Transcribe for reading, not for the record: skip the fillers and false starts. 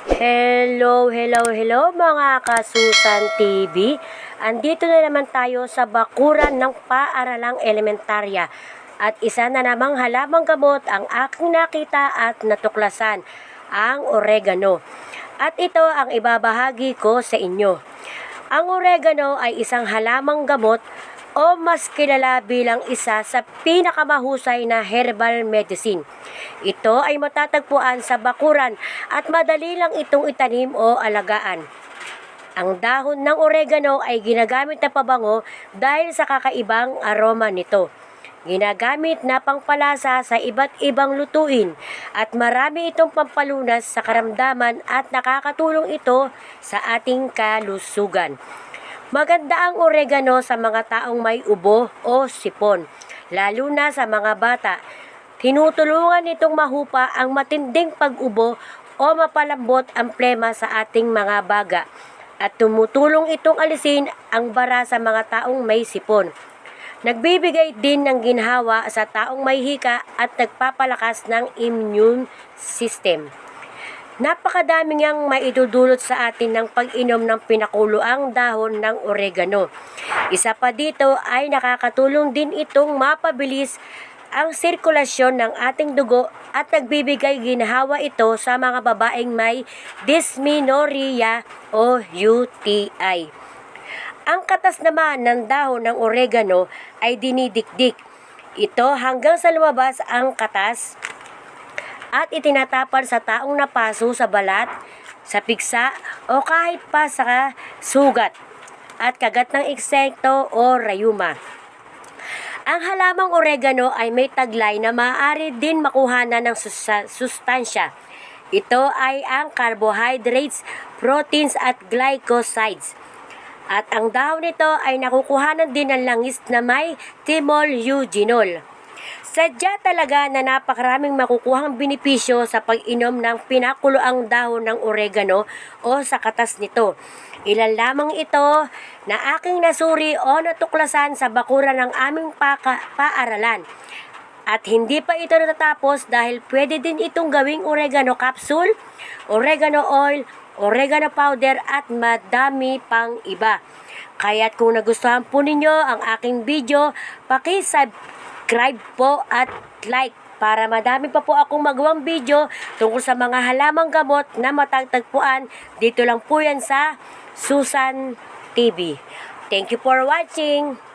Hello mga kasusan TV. Andito na naman tayo sa bakuran ng paaralang elementarya. At isa na namang halamang gamot ang aking nakita at natuklasan, ang oregano. At ito ang ibabahagi ko sa inyo. Ang oregano ay isang halamang gamot o mas kilala bilang isa sa pinakamahusay na herbal medicine. Ito ay matatagpuan sa bakuran at madali lang itong itanim o alagaan. Ang dahon ng oregano ay ginagamit na pabango dahil sa kakaibang aroma nito. Ginagamit na pangpalasa sa iba't ibang lutuin at marami itong pampalunas sa karamdaman at nakakatulong ito sa ating kalusugan. Maganda ang oregano sa mga taong may ubo o sipon, lalo na sa mga bata. Tinutulungan nitong mahupa ang matinding pag-ubo o mapalambot ang plema sa ating mga baga at tumutulong itong alisin ang bara sa mga taong may sipon. Nagbibigay din ng ginhawa sa taong may hika at nagpapalakas ng immune system. Napakadami niyang maidudulot sa atin ng pag-inom ng pinakuloang dahon ng oregano. Isa pa dito ay nakakatulong din itong mapabilis ang sirkulasyon ng ating dugo at nagbibigay ginhawa ito sa mga babaeng may dysmenorrhea o UTI. Ang katas naman ng dahon ng oregano ay dinidikdik. Ito hanggang sa lumabas ang katas at itinatapal sa taong napaso sa balat, sa piksa o kahit pa sa sugat at kagat ng insekto o rayuma. Ang halamang oregano ay may taglay na maaari din makuhanan ng sustansya. Ito ay ang carbohydrates, proteins at glycosides. At ang dahon nito ay nakukuhanan din ng langis na may thymol eugenol. Sadya talaga na napakaraming makukuhang benepisyo sa pag-inom ng pinakuloang dahon ng oregano o sa katas nito. Ilan lamang ito na aking nasuri o natuklasan sa bakuran ng aming paaralan. At hindi pa ito natatapos dahil pwede din itong gawing oregano capsule, oregano oil, oregano powder at madami pang iba. Kaya't kung nagustuhan po ninyo ang aking video, paki-subscribe po at like para madami pa po akong magawang video tungkol sa mga halamang gamot na matatagpuan. Dito lang po yan sa Susan TV. Thank you for watching!